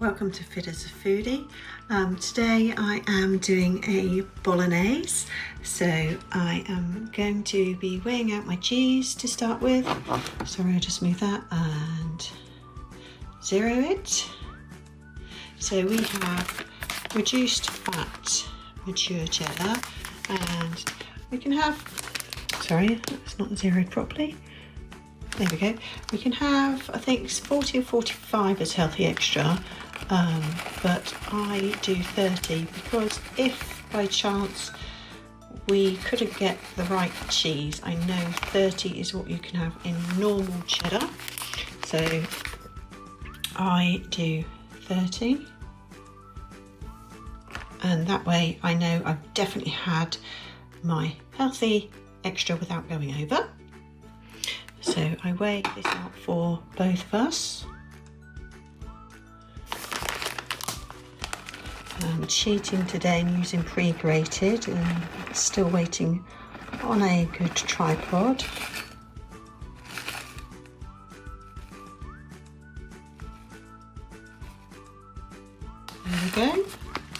Welcome to Fit as a Foodie. Today I am doing a Bolognese, so I am going to be weighing out my cheese to start with. Sorry, I'll just move that and zero it. So we have reduced fat mature cheddar, and we can have, sorry, it's not zeroed properly. There we go. We can have, I think it's 40 or 45 as healthy extra, but I do 30 because if by chance we couldn't get the right cheese, I know 30 is what you can have in normal cheddar. So I do 30, and that way I know I've definitely had my healthy extra without going over. So I weigh this out for both of us. I'm cheating today and using pre-grated, and still waiting on a good tripod. There we go.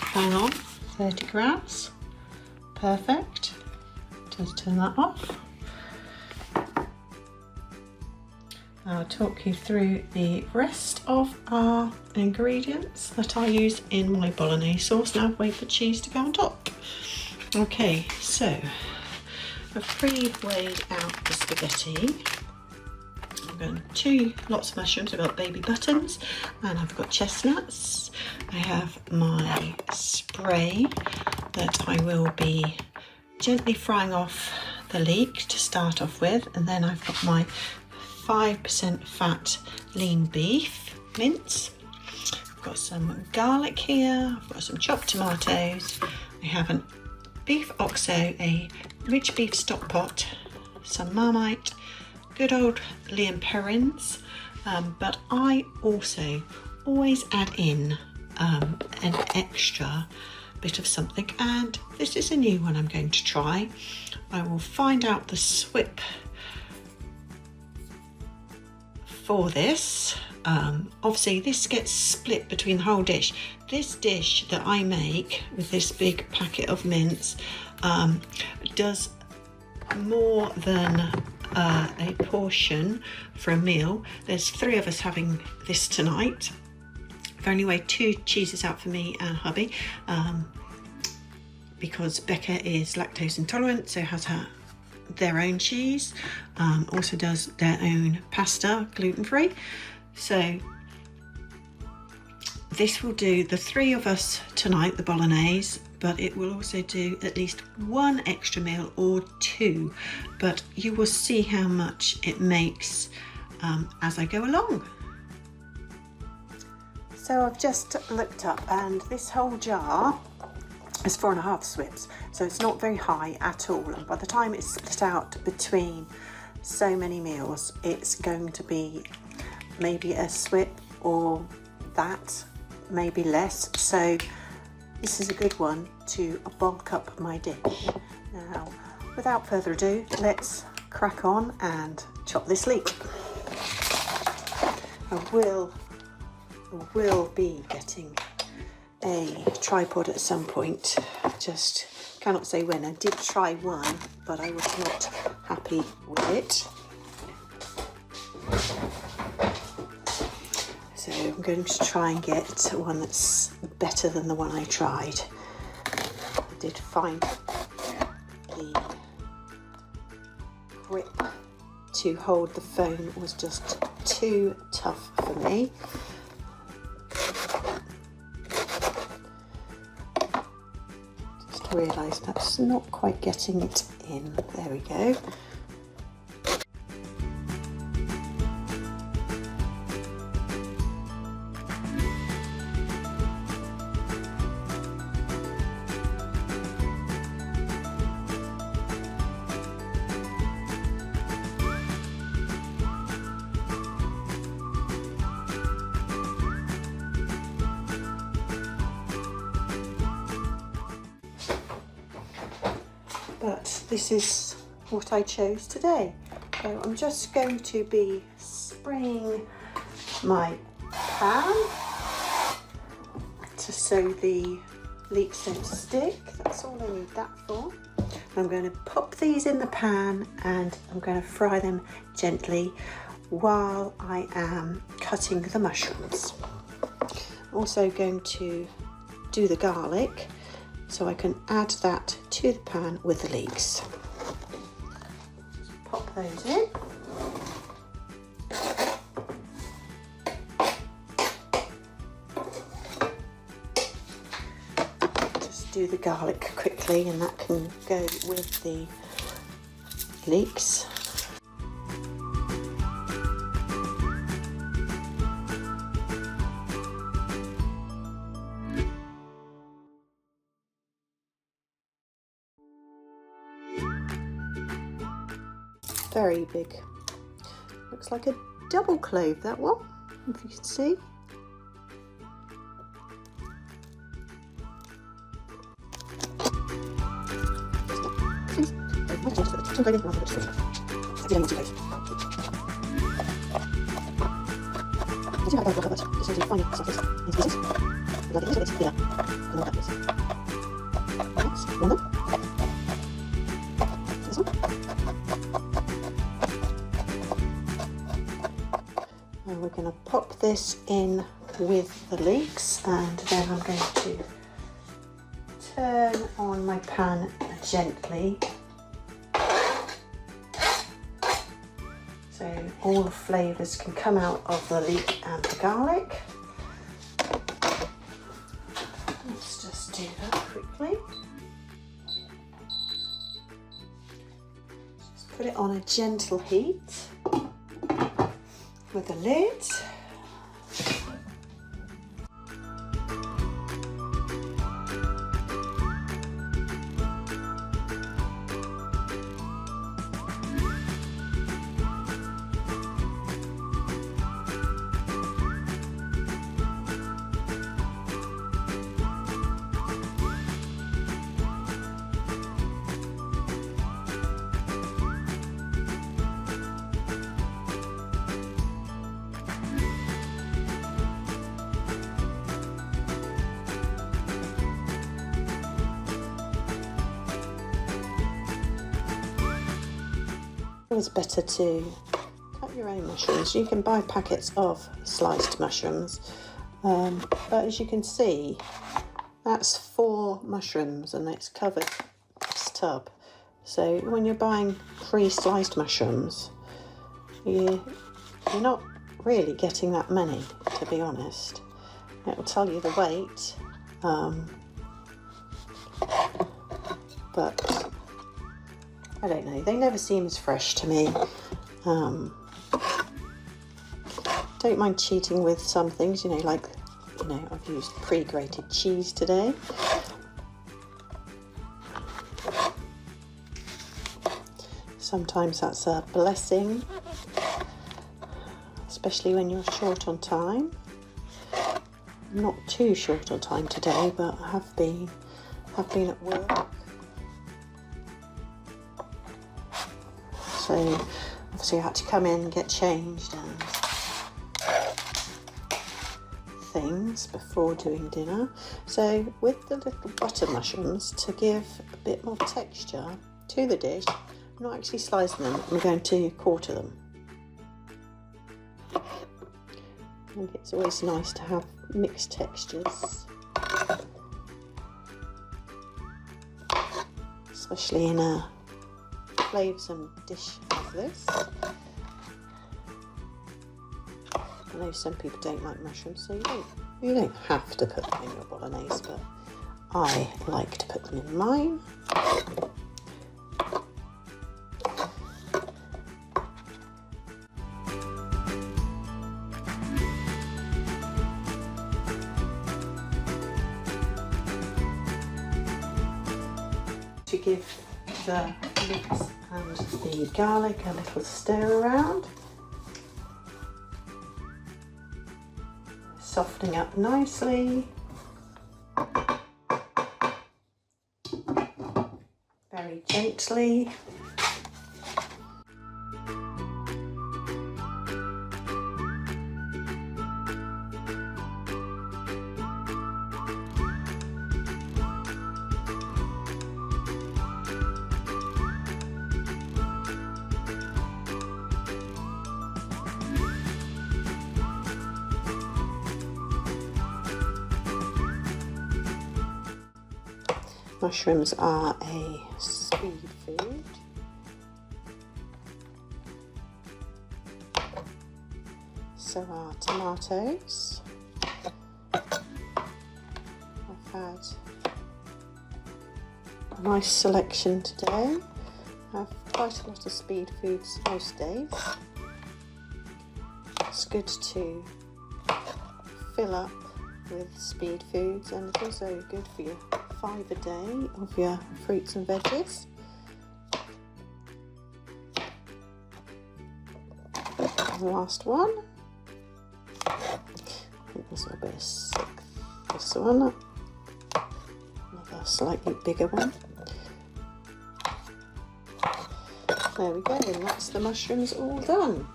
Hang on, 30 grams. Perfect. Just turn that off. I'll talk you through the rest of our ingredients that I use in my Bolognese sauce. Now wait for cheese to go on top. Okay, so I've pre-weighed out the spaghetti. I've got 2 lots of mushrooms, I've got baby buttons, and I've got chestnuts. I have my spray that I will be gently frying off the leek to start off with, and then I've got my 5% fat lean beef mince. I've got some garlic here, I've got some chopped tomatoes, I have a beef oxo, a rich beef stock pot, some Marmite, good old Lea & Perrins, but I also always add in an extra bit of something, and this is a new one I'm going to try. I will find out the SWIP for this. Obviously this gets split between the whole dish. This dish that I make with this big packet of mince does more than a portion for a meal. There's 3 of us having this tonight. I've only weighed 2 cheeses out for me and hubby, because Becca is lactose intolerant, so has their own cheese, also does their own pasta, gluten-free. So this will do the 3 of us tonight, the Bolognese, but it will also do at least 1 extra meal or 2, but you will see how much it makes as I go along. So I've just looked up, and this whole jar is 4.5 SWIPs, so it's not very high at all, and by the time it's split out between so many meals, it's going to be maybe a SWIP or that, maybe less. So this is a good one to bulk up my dish. Now, without further ado, let's crack on and chop this leek. I will be getting a tripod at some point, just cannot say when. I did try one, but I was not happy with it. So I'm going to try and get one that's better than the one I tried. I did find the grip to hold the phone was just too tough for me. Realise that's not quite getting it in. There we go. But this is what I chose today. So I'm just going to be spraying my pan to so the leeks don't stick. That's all I need that for. I'm going to pop these in the pan and I'm going to fry them gently while I am cutting the mushrooms. I'm also going to do the garlic so I can add that to the pan with the leeks. Just pop those in. Do the garlic quickly and that can go with the leeks. Very big. Looks like a double clove, that one, if you can see. And we're going to pop this in with the leeks, and then I'm going to turn on my pan gently so all the flavours can come out of the leek and the garlic. Let's just do that quickly. Just put it on a gentle heat with a lid. It's better to cut your own mushrooms. You can buy packets of sliced mushrooms, but as you can see, that's 4 mushrooms and it's covered this tub. So when you're buying pre-sliced mushrooms, you're not really getting that many, to be honest. It will tell you the weight, but I don't know, they never seem as fresh to me. Don't mind cheating with some things, like, I've used pre-grated cheese today. Sometimes that's a blessing, especially when you're short on time. I'm not too short on time today, but I have been at work. So obviously I had to come in and get changed and things before doing dinner. So with the little butter mushrooms, to give a bit more texture to the dish, I'm not actually slicing them, I'm going to quarter them. I think it's always nice to have mixed textures, especially in a flavoursome dish like this. I know some people don't like mushrooms, so you don't have to put them in your bolognese, but I like to put them in mine. To give the leeks and the garlic a little stir around, softening up nicely, very gently. Mushrooms are a speed food. So are tomatoes. I've had a nice selection today. I have quite a lot of speed foods most days. It's good to fill up with speed foods, and it's also good for your 5 a day of your fruits and veggies. And the last one. I think this will be a 6th. This one. Another slightly bigger one. There we go, and that's the mushrooms all done.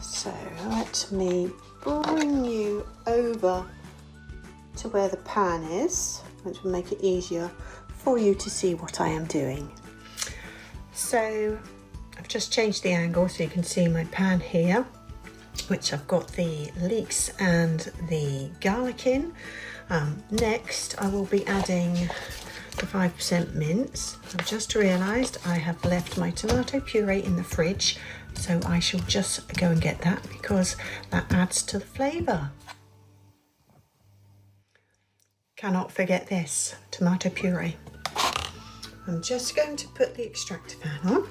So let me bring you over to where the pan is, which will make it easier for you to see what I am doing. So I've just changed the angle so you can see my pan here, which I've got the leeks and the garlic in. Next I will be adding the 5% mince. I've just realised I have left my tomato puree in the fridge, so I shall just go and get that because that adds to the flavour. Cannot forget this, tomato puree. I'm just going to put the extractor fan on.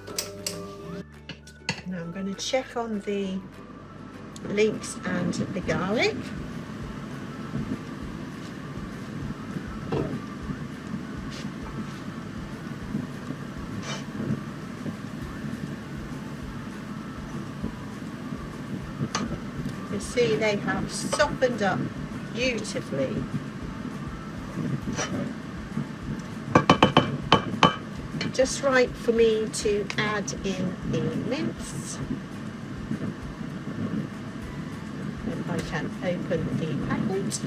Now I'm going to check on the leeks and the garlic. You see they have softened up beautifully. Just right for me to add in the mince. If I can open the packet.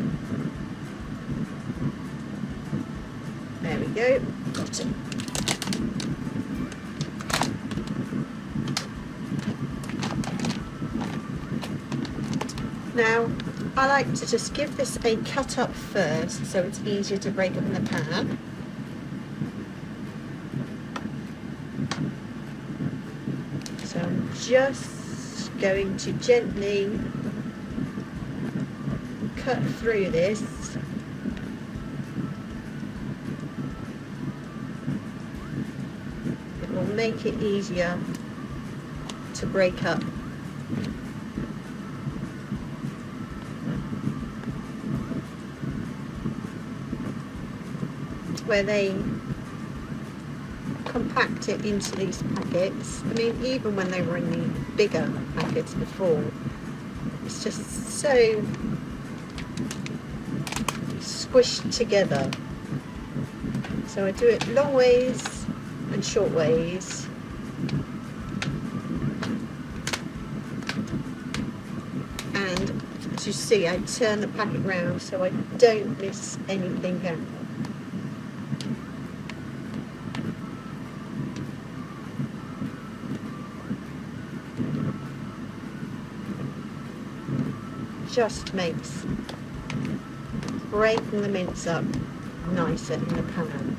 There we go. Got it. Now, I like to just give this a cut up first so it's easier to break up in the pan. So I'm just going to gently cut through this. It will make it easier to break up. Where they compact it into these packets. I mean, even when they were in the bigger packets before, it's just so squished together. So I do it long ways and short ways. And as you see, I turn the packet round so I don't miss anything out. Just makes breaking the mince up nicer in the pan.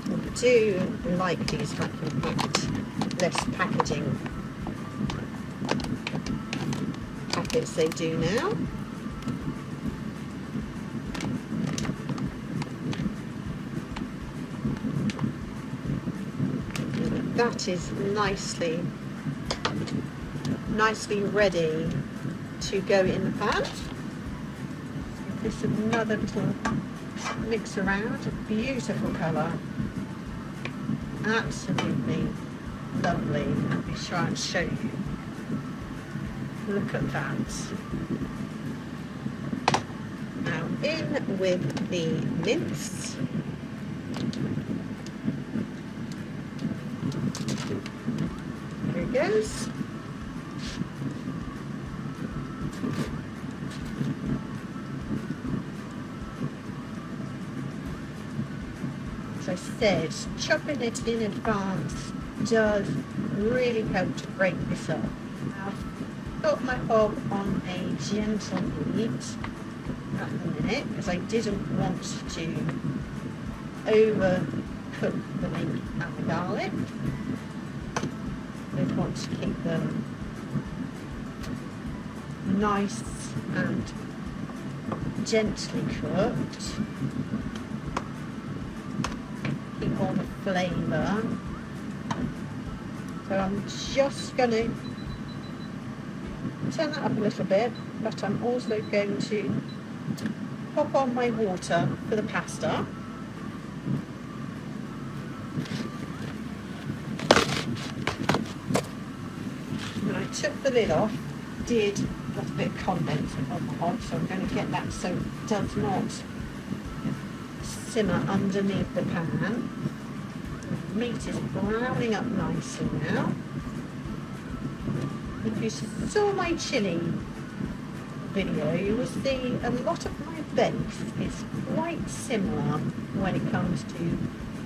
I do like these vacuum packed, less packaging packets they do now. And that is nicely ready to go in the pan. Give this another little mix around. A beautiful colour, absolutely lovely. Let me try and show you. Look at that. Now in with the mince. There it goes. As I said, chopping it in advance does really help to break this up. Now, got my hob on a gentle heat at the minute because I didn't want to overcook the meat and the garlic. I want to keep them nice and gently cooked. Keep all the flavour. So I'm just going to turn that up a little bit, but I'm also going to pop on my water for the pasta. When I took the lid off, did a little bit of condensing on the hob, so I'm going to get that so it does not simmer underneath the pan. The meat is browning up nicely now. If you saw my chilli video, you will see a lot of my base is quite similar when it comes to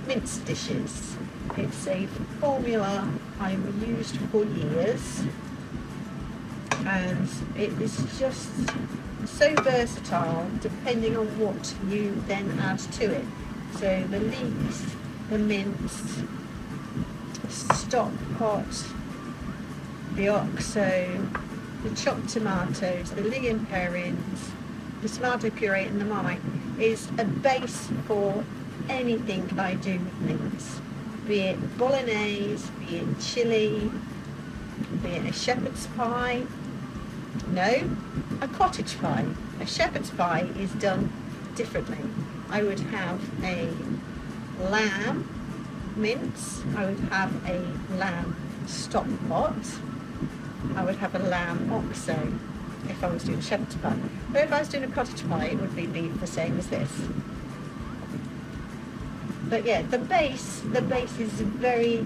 minced dishes. It's a formula I've used for years, and it is just so versatile depending on what you then add to it. So the leeks, the mince, stock pot, the oxo, the chopped tomatoes, the Lea herrings, the tomato puree and the marmite is a base for anything I do with meats. Be it bolognese, be it chili, be it a shepherd's pie. No, a cottage pie. A shepherd's pie is done differently. I would have a lamb mince, I would have a lamb stock pot, I would have a lamb oxo if I was doing a shepherd's pie. But if I was doing a cottage pie, it would be beef the same as this. But yeah, the base is very,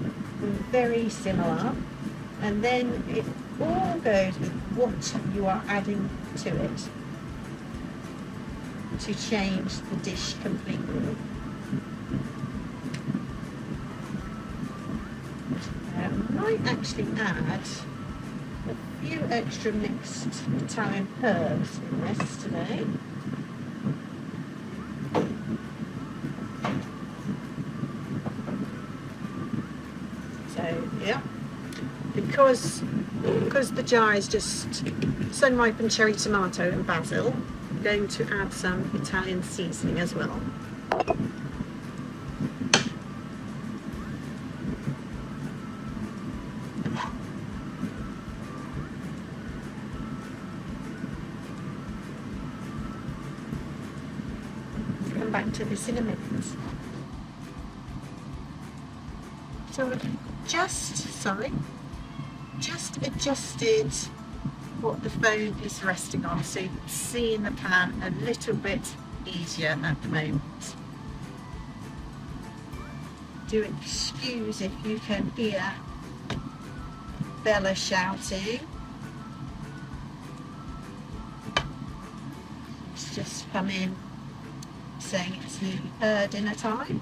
very similar, and then it all goes with what you are adding to it to change the dish completely. I might actually add a few extra mixed Italian herbs in this today. So yeah, because the jar is just sun-ripened cherry tomato and basil, I'm going to add some Italian seasoning as well. Come back to this in a minute. So I've just adjusted what the phone is resting on, so you can see in the pan a little bit easier at the moment. Do excuse if you can hear Bella shouting. It's just come in saying it's nearly her dinner time.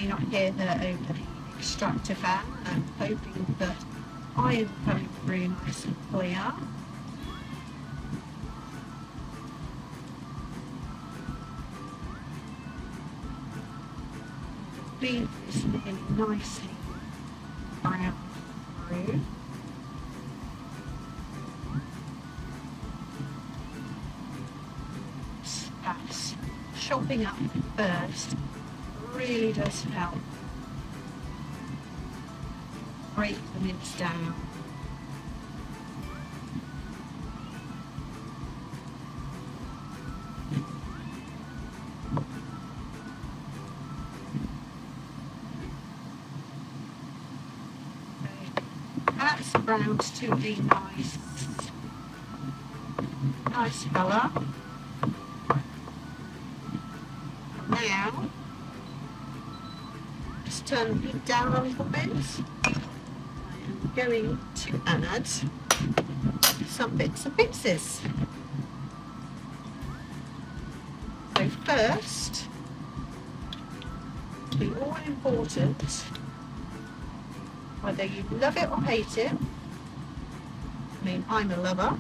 Not hear the opening extractor fan. I'm hoping that I am coming through nice and clear. The beef is nearly nicely brown through. Perhaps chopping up first really does help break the mince down. That's browned to a nice colour. Now turn the heat down a little bit. I'm going to add some bits and pieces. So first, be all important, whether you love it or hate it. I mean, I'm a lover,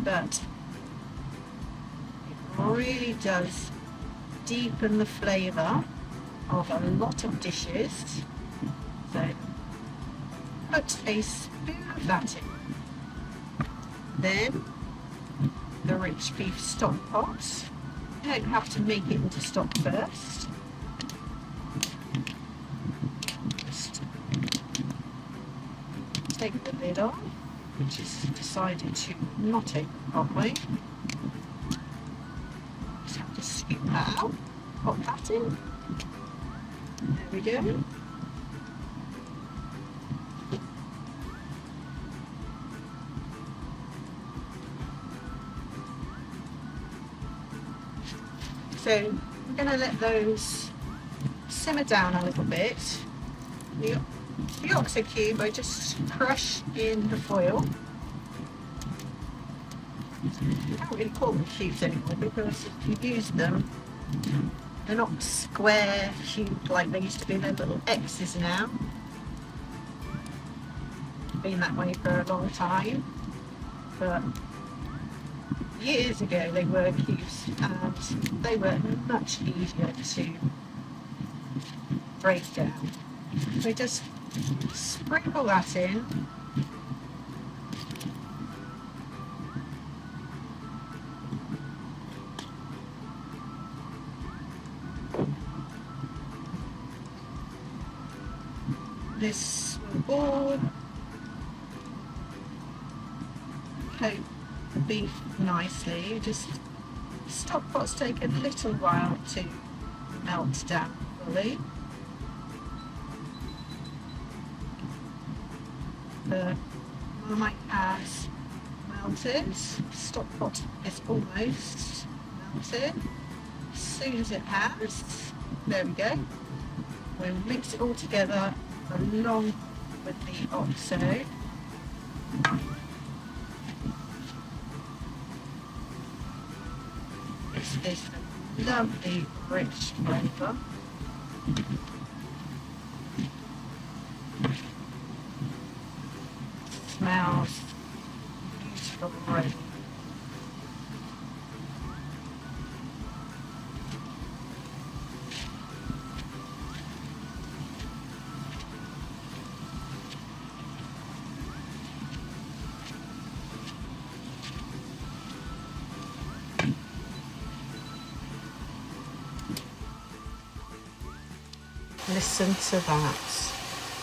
but it really does deepen the flavour of a lot of dishes. So put a spoon of that in. Then the rich beef stock pot. You don't have to make it into stock first. Just take the lid off, which is decided to not open properly. Just have to scoop that out, pop that in. There we go. So we're going to let those simmer down a little bit. The oxo cube I just crush in the foil. I can't really call them cubes anymore because if you use them, they're not square cubed like they used to be. They're little X's now. Been that way for a long time, but years ago they were cubes and they were much easier to break down. So just sprinkle that in. This will all coat the beef nicely. Just stock pots take a little while to melt down fully. The Marmite has melted. Stock pot is almost melted. As soon as it has, there we go. We'll mix it all together along with the oxo. This is a lovely rich flavour. Smells beautiful already. Listen to that.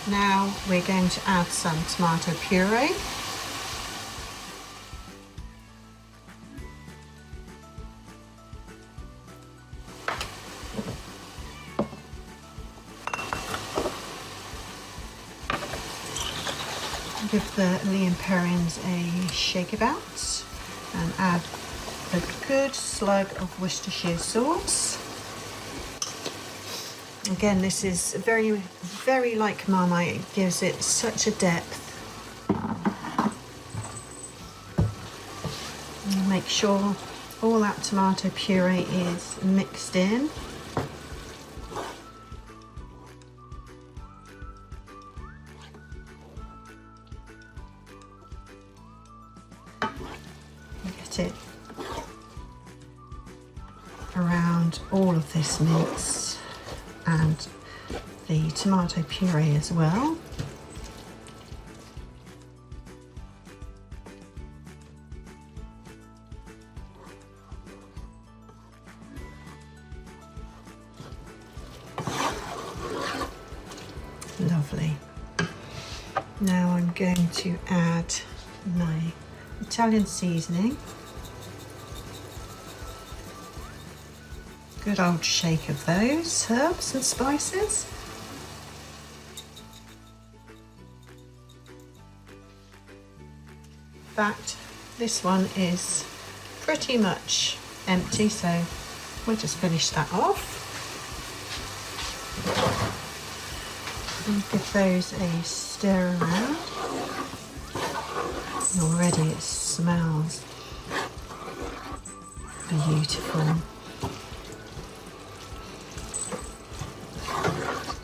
Now we're going to add some tomato puree. Give the Lea & Perrins a shake about and add a good slug of Worcestershire sauce. Again, this is very, very like Marmite. It gives it such a depth. And make sure all that tomato puree is mixed in. Get it around all of this mix. And the tomato puree as well. Lovely. Now I'm going to add my Italian seasoning. Good old shake of those herbs and spices. In fact, this one is pretty much empty, so we'll just finish that off. And give those a stir around. And already it smells beautiful.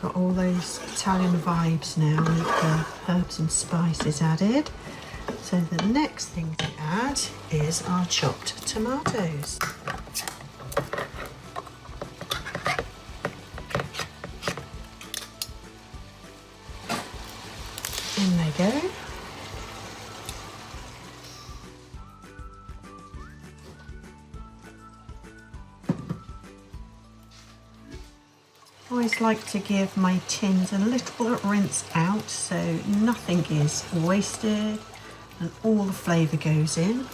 got all those Italian vibes now with the herbs and spices added. So the next thing to add is our chopped tomatoes. In they go. I always like to give my tins a little rinse out so nothing is wasted and all the flavour goes in.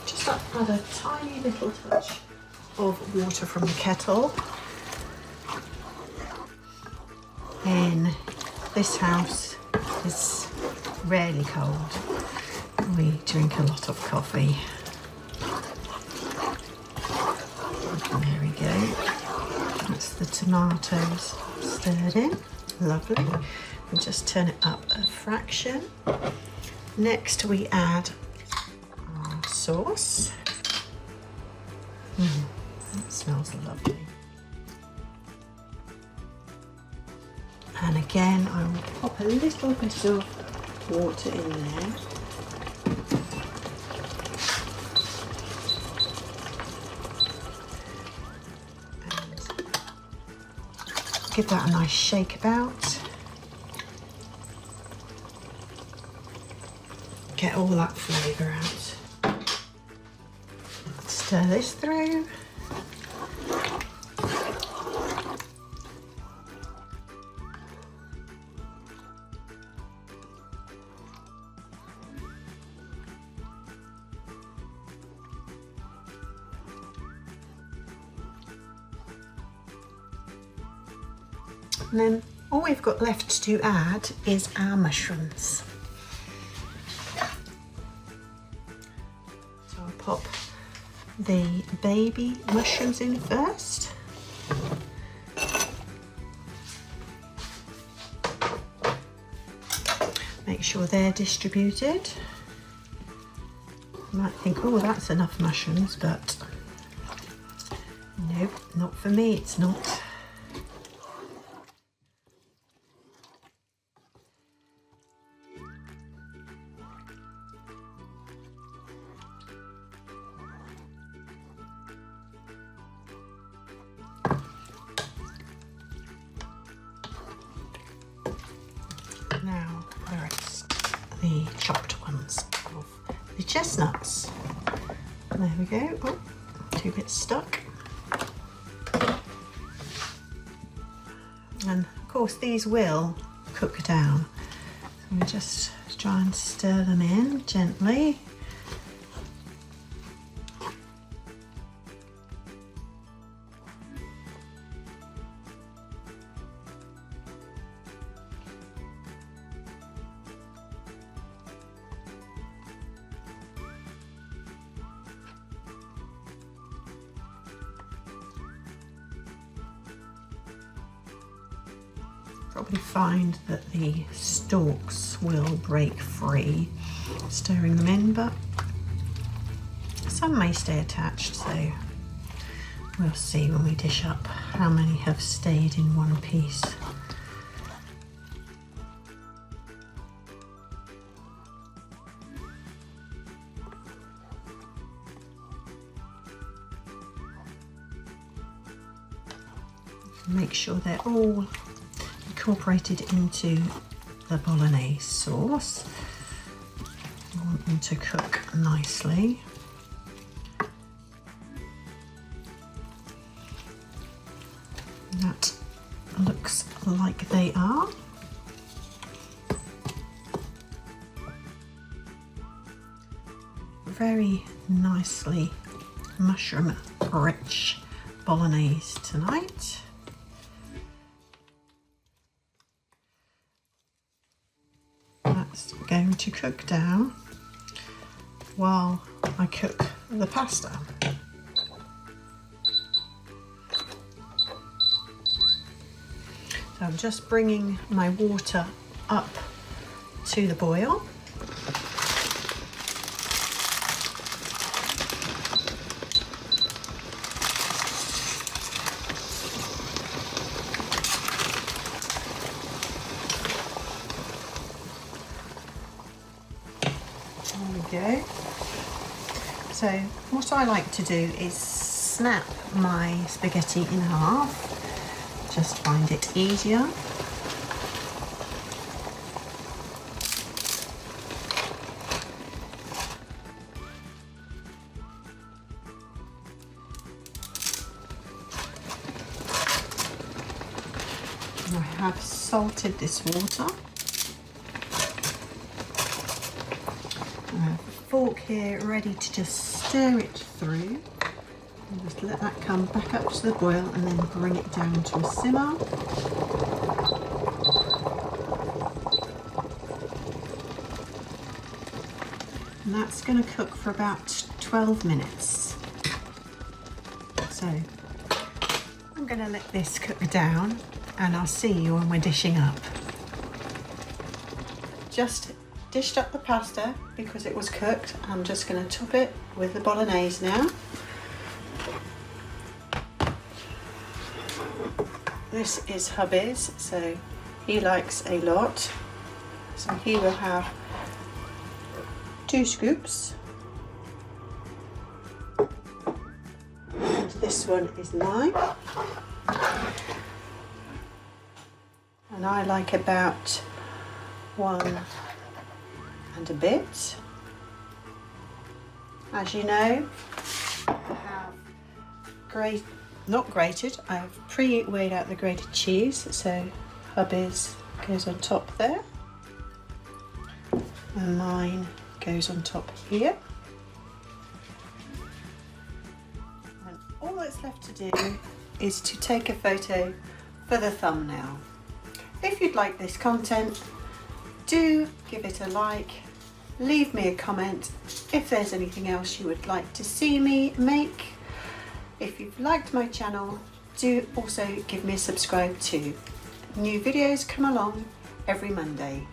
Just add a tiny little touch of water from the kettle. In this house, it's rarely cold. We drink a lot of coffee. There we go. That's the tomatoes stirred in. Lovely. We'll just turn it up a fraction. Next we add our sauce. That smells lovely. And again, I will pop a little bit of water in there. And give that a nice shake about. Get all that flavour out. Stir this through. And then all we've got left to add is our mushrooms. So I'll pop the baby mushrooms in first. Make sure they're distributed. You might think, oh, that's enough mushrooms, but nope, not for me, it's not. Now the rest, the chopped ones of the chestnuts. There we go. Oh, 2 bits stuck. And of course these will cook down. So we just try and stir them in gently. Probably find that the stalks will break free stirring them in, but some may stay attached, so we'll see when we dish up how many have stayed in one piece. Make sure they're all incorporated into the Bolognese sauce. I want them to cook nicely. That looks like they are. Very nicely mushroom rich Bolognese tonight. That's going to cook down while I cook the pasta. So I'm just bringing my water up to the boil. go. So what I like to do is snap my spaghetti in half, just find it easier. I have salted this water. I have a fork here ready to just stir it through. And just let that come back up to the boil and then bring it down to a simmer. And that's going to cook for about 12 minutes. So I'm going to let this cook down and I'll see you when we're dishing up. Just dished up the pasta because it was cooked. I'm just going to top it with the bolognese now. This is hubby's, so he likes a lot. So he will have 2 scoops. And this one is mine. And I like about 1 and a bit. As you know, I have not grated, I've pre-weighed out the grated cheese, so hubby's goes on top there. And mine goes on top here. And all that's left to do is to take a photo for the thumbnail. If you'd like this content, do give it a like, leave me a comment if there's anything else you would like to see me make. If you've liked my channel, do also give me a subscribe too. New videos come along every Monday.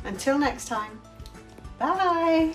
Until next time, bye!